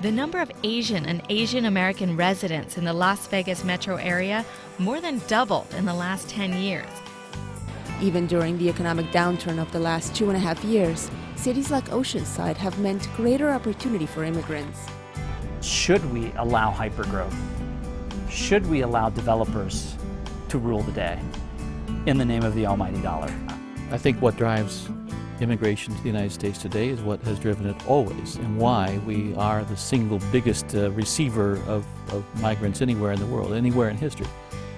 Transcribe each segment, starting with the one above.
The number of Asian and Asian American residents in the Las Vegas metro area more than doubled in the last 10 years. Even during the economic downturn of the last 2.5 years, cities like Oceanside have meant greater opportunity for immigrants. Should we allow hypergrowth? Should we allow developers to rule the day in the name of the almighty dollar? I think what drives immigration to the United States today is what has driven it always, and why we are the single biggest receiver of migrants anywhere in the world, anywhere in history.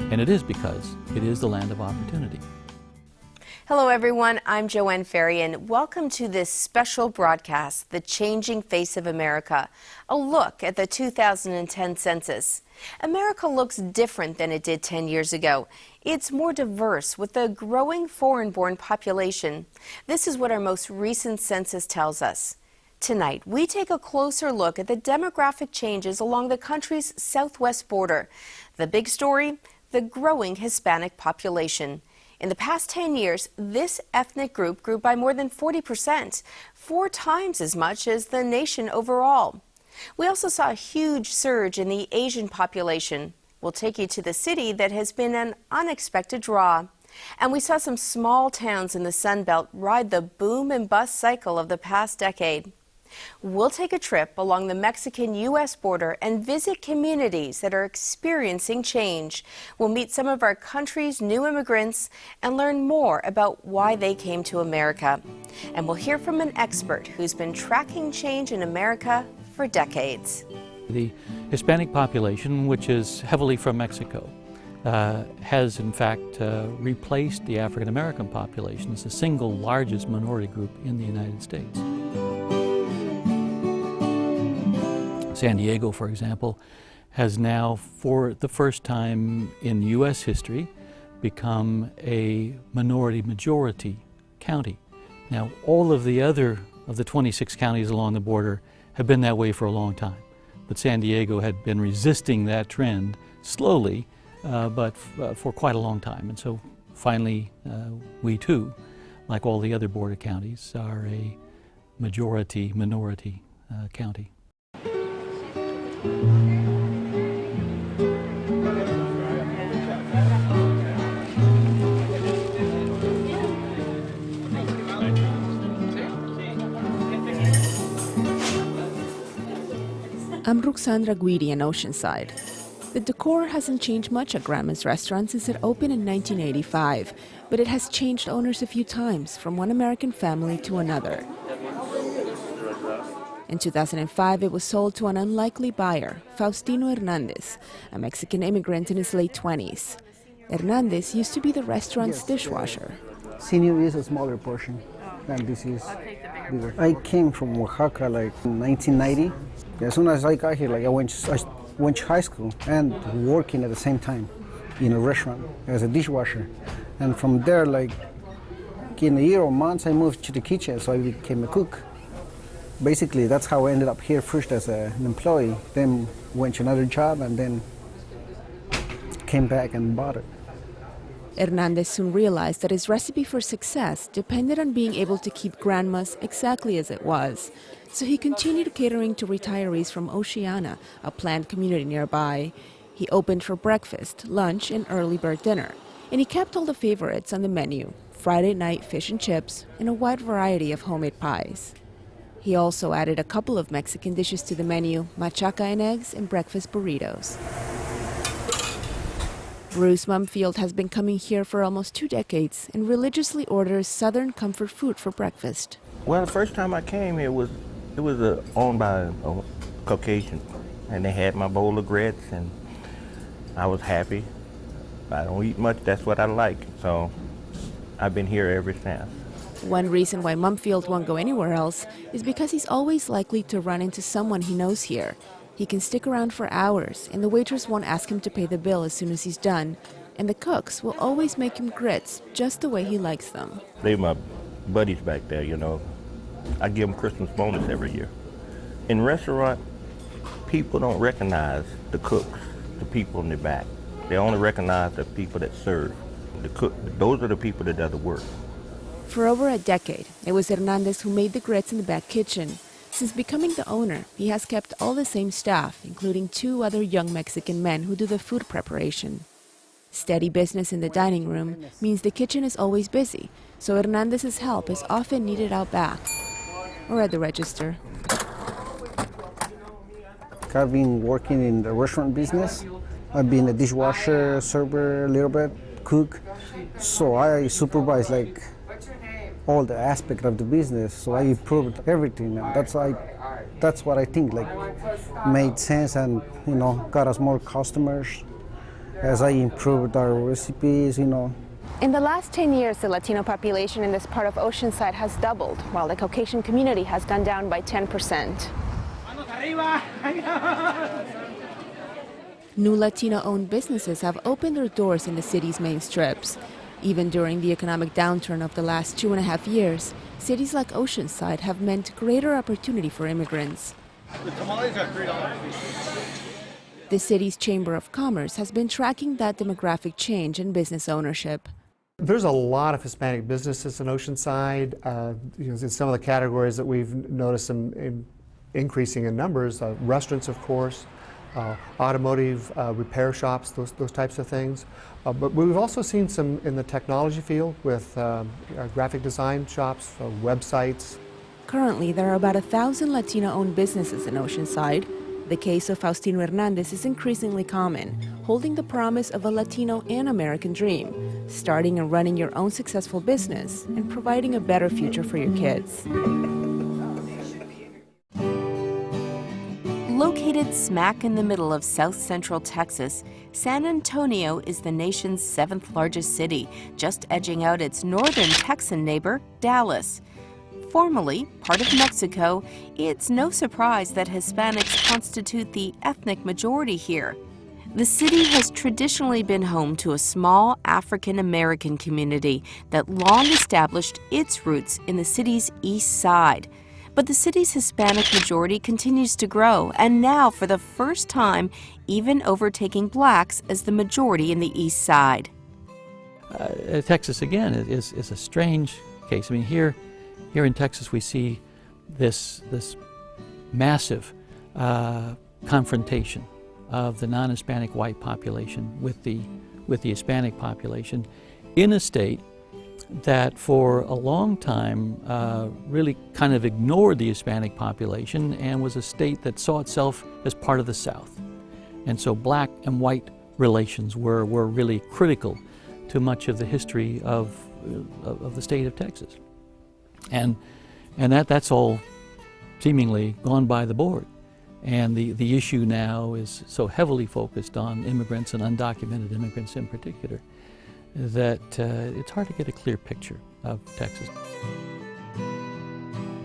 And it is because it is the land of opportunity. Hello everyone, I'm Joanne Ferry and welcome to this special broadcast, The Changing Face of America, a look at the 2010 census. America looks different than it did 10 years ago. It's more diverse with a growing foreign-born population. This is what our most recent census tells us. Tonight, we take a closer look at the demographic changes along the country's southwest border. The big story, the growing Hispanic population. In the past 10 years, this ethnic group grew by more than 40%, 4 times as much as the nation overall. We also saw a huge surge in the Asian population. We'll take you to the city that has been an unexpected draw. And we saw some small towns in the Sun Belt ride the boom and bust cycle of the past decade. We'll take a trip along the Mexican-U.S. border and visit communities that are experiencing change. We'll meet some of our country's new immigrants and learn more about why they came to America. And we'll hear from an expert who's been tracking change in America for decades. The Hispanic population, which is heavily from Mexico, has in fact replaced the African American population as the single largest minority group in the United States. San Diego, for example, has now, for the first time in U.S. history, become a minority-majority county. Now, all of the other of the 26 counties along the border have been that way for a long time. But San Diego had been resisting that trend slowly, but for quite a long time. And so finally, we too, like all the other border counties, are a majority-minority county. I'm Ruxandra Guidi in Oceanside. The decor hasn't changed much at Grandma's restaurant since it opened in 1985, but it has changed owners a few times from one American family to another. In 2005, it was sold to an unlikely buyer, Faustino Hernandez, a Mexican immigrant in his late 20s. Hernandez used to be the restaurant's dishwasher. Senior is a smaller portion, and this is bigger. I came from Oaxaca like in 1990. As soon as I got here, I went to high school and working at the same time in a restaurant as a dishwasher. And from there, in a year or months, I moved to the kitchen, so I became a cook. Basically, that's how I ended up here first as an employee, then went to another job, and then came back and bought it. Hernandez soon realized that his recipe for success depended on being able to keep Grandma's exactly as it was. So he continued catering to retirees from Oceana, a planned community nearby. He opened for breakfast, lunch, and early bird dinner. And he kept all the favorites on the menu: Friday night fish and chips, and a wide variety of homemade pies. He also added a couple of Mexican dishes to the menu: machaca and eggs and breakfast burritos. Bruce Mumfield has been coming here for almost 2 decades and religiously orders Southern comfort food for breakfast. Well, the first time I came here, it was owned by a Caucasian, and they had my bowl of grits, and I was happy. I don't eat much, that's what I like, so I've been here ever since. One reason why Mumfield won't go anywhere else is because he's always likely to run into someone he knows here. He can stick around for hours, and the waitress won't ask him to pay the bill as soon as he's done. And the cooks will always make him grits just the way he likes them. They're my buddies back there, you know. I give them Christmas bonus every year. In restaurant, people don't recognize the cooks, the people in the back. They only recognize the people that serve. The cook, those are the people that do the work. For over a decade, it was Hernandez who made the grits in the back kitchen. Since becoming the owner, he has kept all the same staff, including 2 other young Mexican men who do the food preparation. Steady business in the dining room means the kitchen is always busy, so Hernandez's help is often needed out back or at the register. I've been working in the restaurant business. I've been a dishwasher, server, a little bit, cook. So I supervise like all the aspect of the business. So I improved everything. And that's what I think like made sense and got us more customers as I improved our recipes. In the last 10 years, the Latino population in this part of Oceanside has doubled, while the Caucasian community has gone down by 10%. New Latino-owned businesses have opened their doors in the city's main strips. Even during the economic downturn of the last 2.5 years, cities like Oceanside have meant greater opportunity for immigrants. The tamales are $3. The city's Chamber of Commerce has been tracking that demographic change in business ownership. There's a lot of Hispanic businesses in Oceanside. In some of the categories that we've noticed them increasing in numbers, restaurants, of course, automotive repair shops, those types of things. But we've also seen some in the technology field with graphic design shops, websites. Currently, there are about 1,000 Latino-owned businesses in Oceanside. The case of Faustino Hernandez is increasingly common, holding the promise of a Latino and American dream, starting and running your own successful business and providing a better future for your kids. Located smack in the middle of south central Texas, San Antonio is the nation's 7th largest city, just edging out its northern Texan neighbor, Dallas. Formerly part of Mexico, it's no surprise that Hispanics constitute the ethnic majority here. The city has traditionally been home to a small African American community that long established its roots in the city's east side. But the city's Hispanic majority continues to grow, and now, for the first time, even overtaking blacks as the majority in the east side. Texas, again, is a strange case. I mean, here in Texas, we see this massive confrontation of the non-Hispanic white population with the Hispanic population in a state that for a long time really kind of ignored the Hispanic population and was a state that saw itself as part of the South. And so black and white relations were really critical to much of the history of the state of Texas. And that's all seemingly gone by the board. And the issue now is so heavily focused on immigrants and undocumented immigrants in particular that it's hard to get a clear picture of Texas.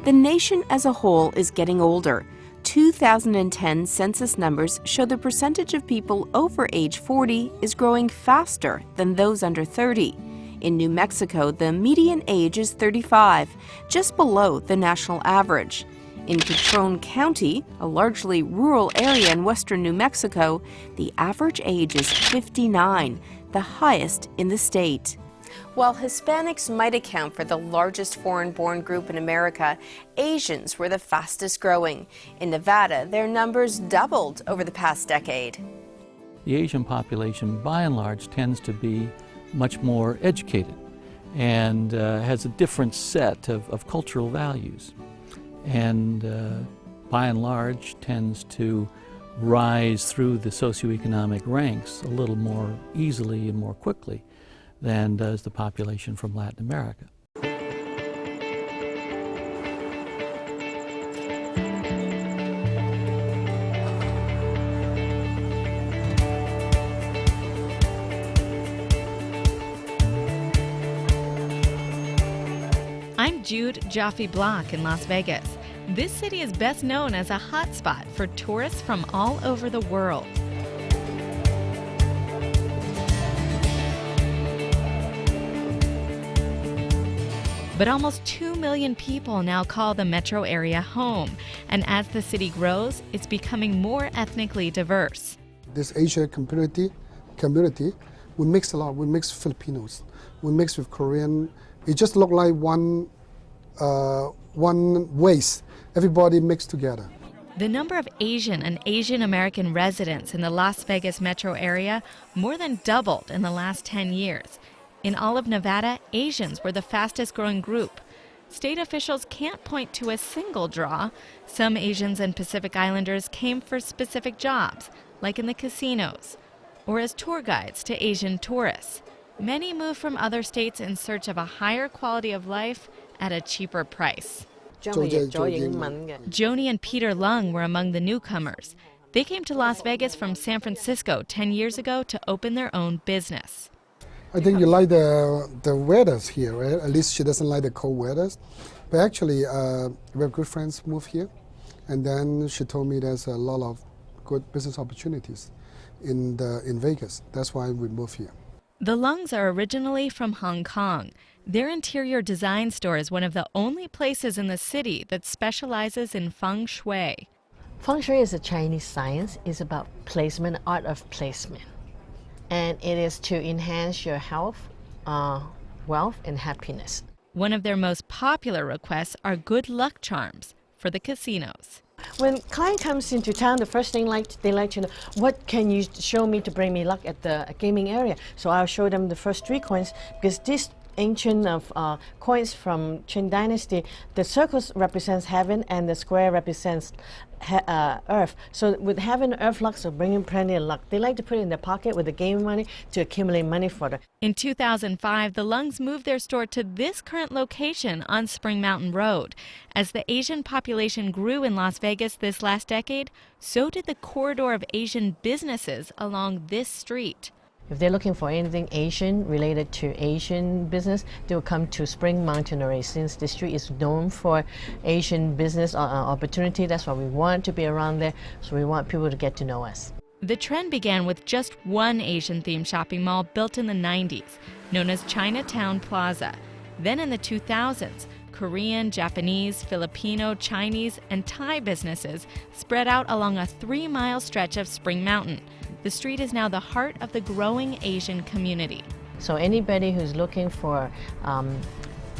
The nation as a whole is getting older. 2010 census numbers show the percentage of people over age 40 is growing faster than those under 30. In New Mexico, the median age is 35, just below the national average. In Catron County, a largely rural area in western New Mexico, the average age is 59, the highest in the state. While Hispanics might account for the largest foreign-born group in America, Asians were the fastest growing. In Nevada, their numbers doubled over the past decade. The Asian population, by and large, tends to be much more educated and has a different set of cultural values, and by and large tends to rise through the socioeconomic ranks a little more easily and more quickly than does the population from Latin America. I'm Jude Jaffe-Block in Las Vegas. This city is best known as a hotspot for tourists from all over the world. But almost 2 million people now call the metro area home, and as the city grows, it's becoming more ethnically diverse. This Asian community, we mix a lot. We mix Filipinos, we mix with Korean. It just looked like one race, Everybody mixed together. The number of Asian and Asian American residents in the Las Vegas metro area more than doubled in the last 10 years. In all of Nevada, Asians were the fastest growing group. State officials can't point to a single draw. Some Asians and Pacific Islanders came for specific jobs, like in the casinos, or as tour guides to Asian tourists. Many moved from other states in search of a higher quality of life at a cheaper price. Joni and Peter Lung were among the newcomers. They came to Las Vegas from San Francisco 10 years ago to open their own business. I think you like the weathers here, right? At least she doesn't like the cold weathers. But actually, we have good friends move here, and then she told me there's a lot of good business opportunities in Vegas. That's why we moved here. The Lungs are originally from Hong Kong. Their interior design store is one of the only places in the city that specializes in feng shui. Feng shui is a Chinese science. It's about placement, art of placement. And it is to enhance your health, wealth, and happiness. One of their most popular requests are good luck charms for the casinos. When client comes into town, the first thing they like to know, what can you show me to bring me luck at the gaming area? So I'll show them the first 3 coins, because this ancient coins from Qing Dynasty, the circles represents heaven and the square represents earth. So with heaven, earth luck, so bringing plenty of luck. They like to put it in their pocket with the game money to accumulate money for them. In 2005, the Lungs moved their store to this current location on Spring Mountain Road. As the Asian population grew in Las Vegas this last decade, so did the corridor of Asian businesses along this street. If they're looking for anything Asian related to Asian business, they will come to Spring Mountain already, since the street is known for Asian business opportunity. That's why we want to be around there, so we want people to get to know us. The trend began with just one Asian-themed shopping mall built in the 90s, known as Chinatown Plaza. Then in the 2000s, Korean, Japanese, Filipino, Chinese, and Thai businesses spread out along a 3-mile stretch of Spring Mountain. The street is now the heart of the growing Asian community. So anybody who's looking for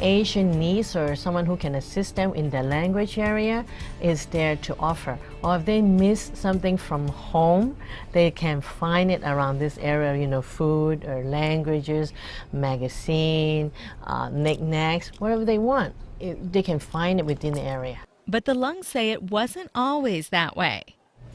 Asian needs or someone who can assist them in their language area is there to offer. Or if they miss something from home, they can find it around this area, food or languages, magazine, knickknacks, whatever they want. They can find it within the area. But the Lungs say it wasn't always that way.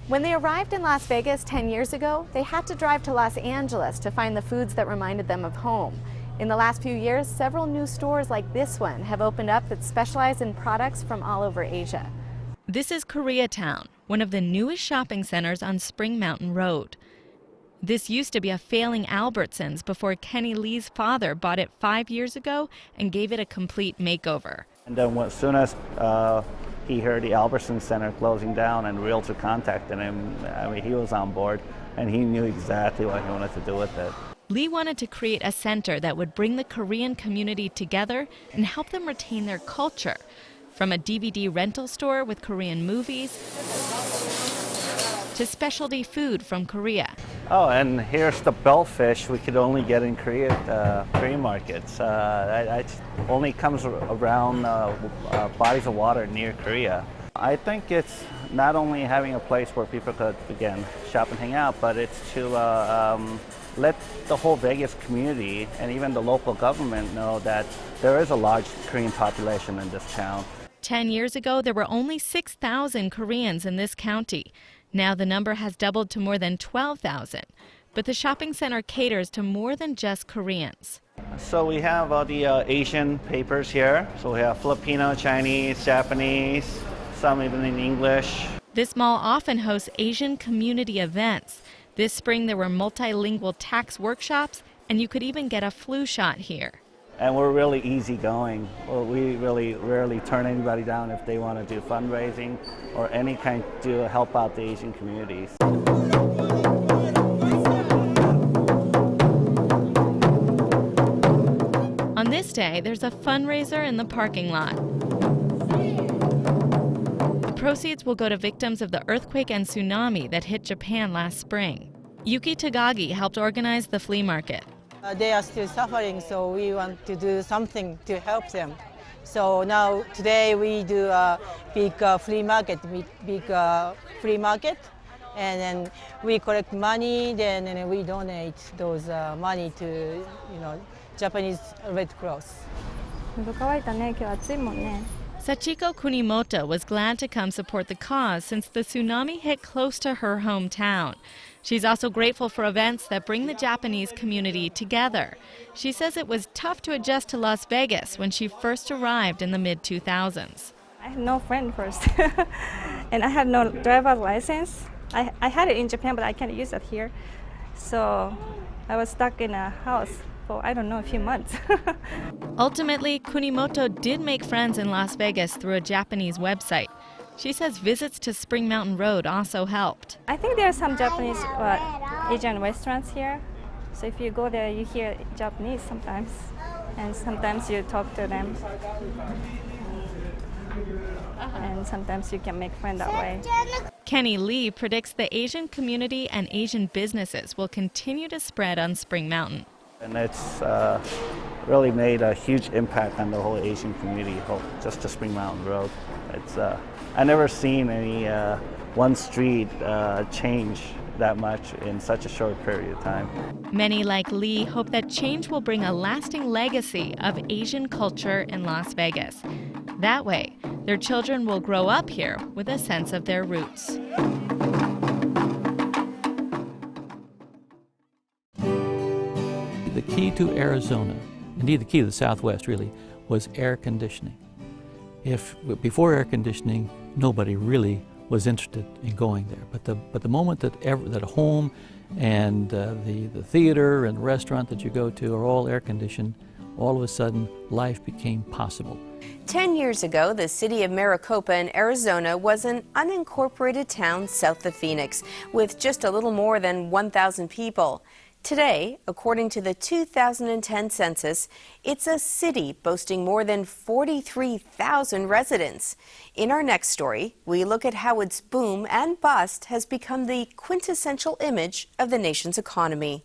When they arrived in Las Vegas 10 years ago, they had to drive to Los Angeles to find the foods that reminded them of home. In the last few years, several new stores like this one have opened up that specialize in products from all over Asia. This is Koreatown, one of the newest shopping centers on Spring Mountain Road. This used to be a failing Albertsons before Kenny Lee's father bought it 5 years ago and gave it a complete makeover. And then as soon as he heard the Albertsons Center closing down and Realtor contacted him, he was on board and he knew exactly what he wanted to do with it. Lee wanted to create a center that would bring the Korean community together and help them retain their culture. From a DVD rental store with Korean movies to specialty food from Korea. Oh, and here's the bellfish we could only get in Korea at Korean markets. It only comes around bodies of water near Korea. I think it's not only having a place where people could, again, shop and hang out, but it's to let the whole Vegas community and even the local government know that there is a large Korean population in this town. 10 years ago, there were only 6,000 Koreans in this county. Now the number has doubled to more than 12,000. But the shopping center caters to more than just Koreans. So we have all the Asian papers here. So we have Filipino, Chinese, Japanese, some even in English. This mall often hosts Asian community events. This spring there were multilingual tax workshops, and you could even get a flu shot here. And we're really easygoing. We really rarely turn anybody down if they want to do fundraising or any kind to help out the Asian communities. On this day, there's a fundraiser in the parking lot. The proceeds will go to victims of the earthquake and tsunami that hit Japan last spring. Yuki Tagagi helped organize the flea market. They are still suffering, so we want to do something to help them. So now today we do a big free market, and then we collect money. Then we donate those money to Japanese Red Cross. Sachiko Kunimoto was glad to come support the cause since the tsunami hit close to her hometown. She's also grateful for events that bring the Japanese community together. She says it was tough to adjust to Las Vegas when she first arrived in the mid-2000s. I had no friend first, and I had no driver's license. I had it in Japan, but I can't use it here. So I was stuck in a house for, I don't know, a few months. Ultimately, Kunimoto did make friends in Las Vegas through a Japanese website. She says visits to Spring Mountain Road also helped. I think there are some Japanese Asian restaurants here. So if you go there, you hear Japanese sometimes, and sometimes you talk to them. And sometimes you can make friends that way. Kenny Lee predicts the Asian community and Asian businesses will continue to spread on Spring Mountain. And it's really made a huge impact on the whole Asian community, just the Spring Mountain Road. I never seen any one street change that much in such a short period of time. Many like Lee hope that change will bring a lasting legacy of Asian culture in Las Vegas. That way, their children will grow up here with a sense of their roots. The key to Arizona, indeed the key to the Southwest really, was air conditioning. Before air conditioning, nobody really was interested in going there. But the moment that a home and the theater and restaurant that you go to are all air conditioned, all of a sudden life became possible. 10 years ago, the city of Maricopa in Arizona was an unincorporated town south of Phoenix with just a little more than 1,000 people. Today, according to the 2010 census, it's a city boasting more than 43,000 residents. In our next story, we look at how its boom and bust has become the quintessential image of the nation's economy.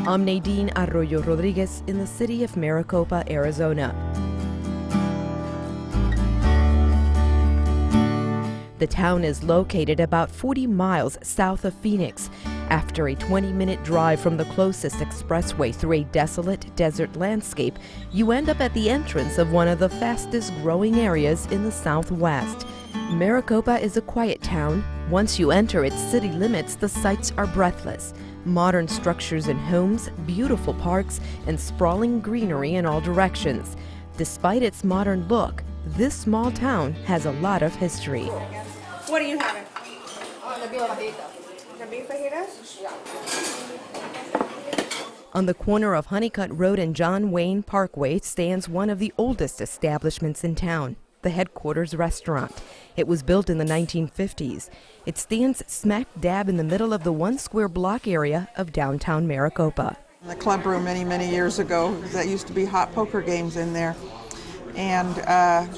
I'm Nadine Arroyo Rodriguez in the city of Maricopa, Arizona. The town is located about 40 miles south of Phoenix. After a 20-minute drive from the closest expressway through a desolate desert landscape, you end up at the entrance of one of the fastest growing areas in the Southwest. Maricopa is a quiet town. Once you enter its city limits, the sights are breathless. Modern structures and homes, beautiful parks, and sprawling greenery in all directions. Despite its modern look, this small town has a lot of history. What are you having? The beef fajitas? On the corner of Honeycutt Road and John Wayne Parkway stands one of the oldest establishments in town, the Headquarters Restaurant. It was built in the 1950s. It stands smack dab in the middle of the one square block area of downtown Maricopa. The club room many years ago, that used to be hot poker games in there. And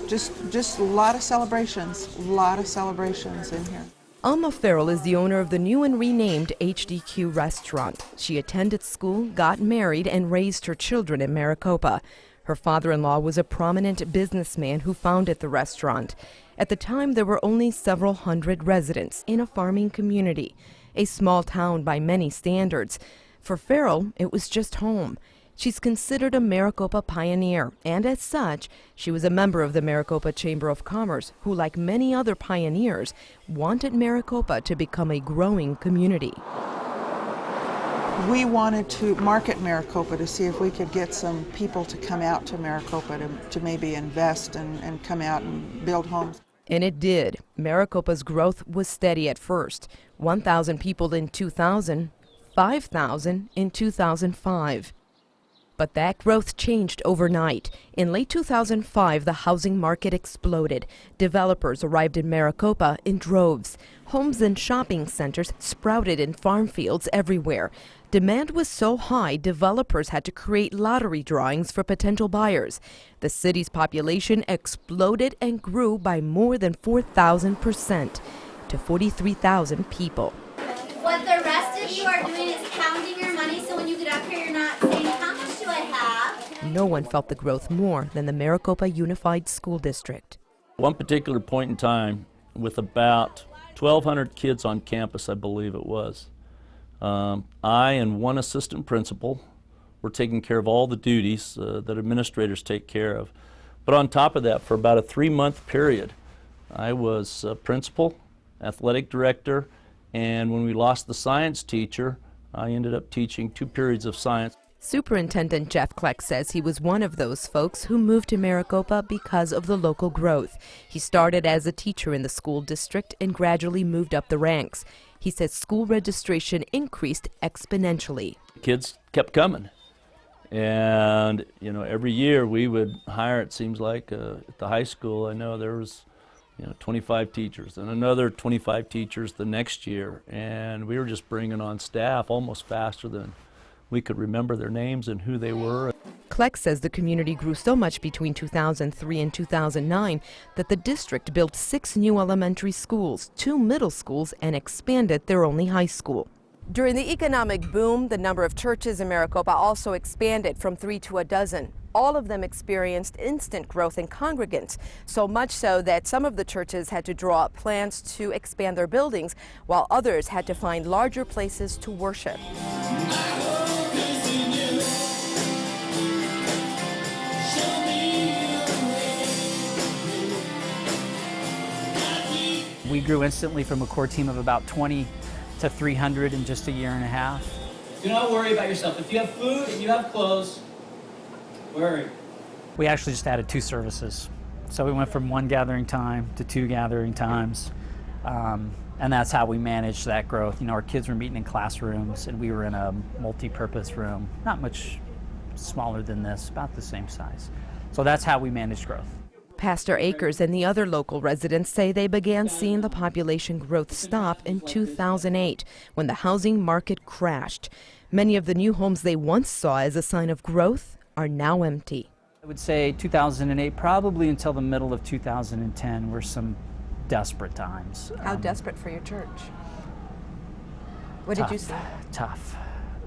just a lot of celebrations in here. Alma Farrell is the owner of the new and renamed HDQ restaurant. She attended school, got married, and raised her children in Maricopa. Her father-in-law was a prominent businessman who founded the restaurant. At the time, there were only several hundred residents in a farming community, a small town by many standards. For Farrell, it was just home. She's considered a Maricopa pioneer, and as such, she was a member of the Maricopa Chamber of Commerce, who, like many other pioneers, wanted Maricopa to become a growing community. We wanted to market Maricopa to see if we could get some people to come out to Maricopa to maybe invest and come out and build homes. And it did. Maricopa's growth was steady at first. 1,000 people in 2000, 5,000 in 2005. But that growth changed overnight. In late 2005, the housing market exploded. Developers arrived in Maricopa in droves. Homes and shopping centers sprouted in farm fields everywhere. Demand was so high, developers had to create lottery drawings for potential buyers. The city's population exploded and grew by more than 4,000% to 43,000 people. What the rest of you are doing is counting your money, so when you get up here, you're not saying, how much do I have? No one felt the growth more than the Maricopa Unified School District. One particular point in time, with about 1,200 kids on campus, I believe it was, I and one assistant principal were taking care of all the duties that administrators take care of. But on top of that, for about a 3-month period, I was principal, athletic director, and when we lost the science teacher, I ended up teaching 2 periods of science. Superintendent Jeff Kleck says he was one of those folks who moved to Maricopa because of the local growth. He started as a teacher in the school district and gradually moved up the ranks. He says school registration increased exponentially. Kids kept coming, and every year we would hire, it seems like, at the high school. I know there was 25 teachers and another 25 teachers the next year, and we were just bringing on staff almost faster than we could remember their names and who they were. Kleck says the community grew so much between 2003 and 2009 that the district built 6 new elementary schools, 2 middle schools, and expanded their only high school. During the economic boom, the number of churches in Maricopa also expanded from 3 to a dozen. All of them experienced instant growth in congregants, so much so that some of the churches had to draw up plans to expand their buildings, while others had to find larger places to worship. We grew instantly from a core team of about 20 to 300 in just a year and a half. Do not worry about yourself. If you have food and you have clothes, worry. We actually just added 2 services. So we went from 1 gathering time to 2 gathering times. And that's how we managed that growth. Our kids were meeting in classrooms, and we were in a multi-purpose room, not much smaller than this, about the same size. So that's how we managed growth. Pastor Akers and the other local residents say they began seeing the population growth stop in 2008 when the housing market crashed. Many of the new homes they once saw as a sign of growth are now empty. I would say 2008, probably until the middle of 2010, were some desperate times. How desperate for your church? What did you say? Tough.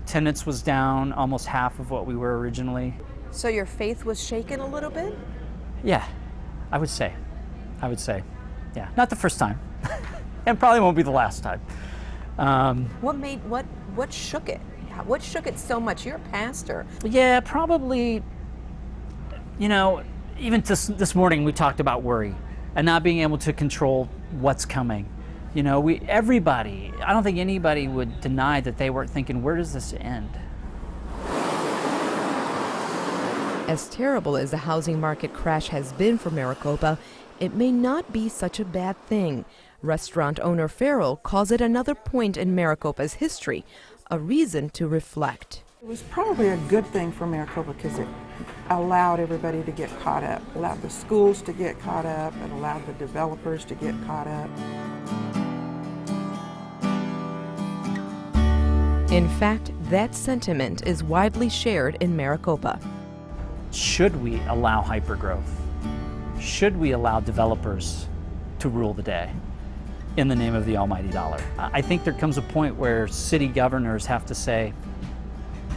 Attendance was down almost half of what we were originally. So your faith was shaken a little bit? Yeah, I would say. Yeah, not the first time, and probably won't be the last time. What shook it? What shook it so much? You're a pastor. Yeah, probably. Even this morning we talked about worry and not being able to control what's coming. Everybody. I don't think anybody would deny that they weren't thinking, where does this end? As terrible as the housing market crash has been for Maricopa, it may not be such a bad thing. Restaurant owner Farrell calls it another point in Maricopa's history, a reason to reflect. It was probably a good thing for Maricopa because it allowed everybody to get caught up, allowed the schools to get caught up, it allowed the developers to get caught up. In fact, that sentiment is widely shared in Maricopa. Should we allow hypergrowth? Should we allow developers to rule the day in the name of the almighty dollar? I think there comes a point where city governors have to say,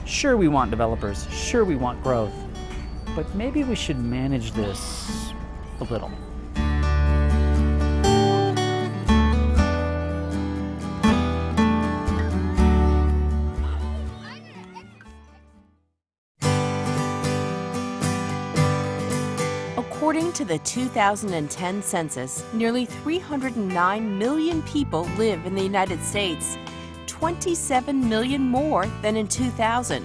sure, we want developers, sure, we want growth, but maybe we should manage this a little. According to the 2010 census, nearly 309 million people live in the United States, 27 million more than in 2000.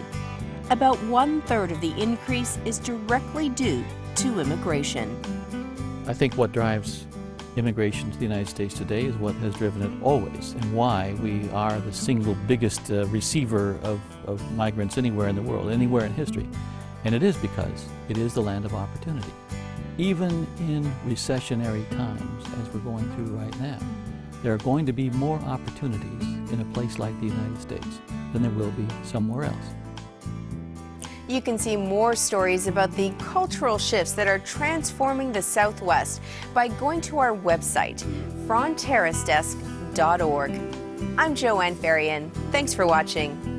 About 1/3 of the increase is directly due to immigration. I think what drives immigration to the United States today is what has driven it always, and why we are the single biggest receiver of migrants anywhere in the world, anywhere in history. And it is because it is the land of opportunity. Even in recessionary times, as we're going through right now, there are going to be more opportunities in a place like the United States than there will be somewhere else. You can see more stories about the cultural shifts that are transforming the Southwest by going to our website, frontterracedesk.org. I'm Joanne Farian. Thanks for watching.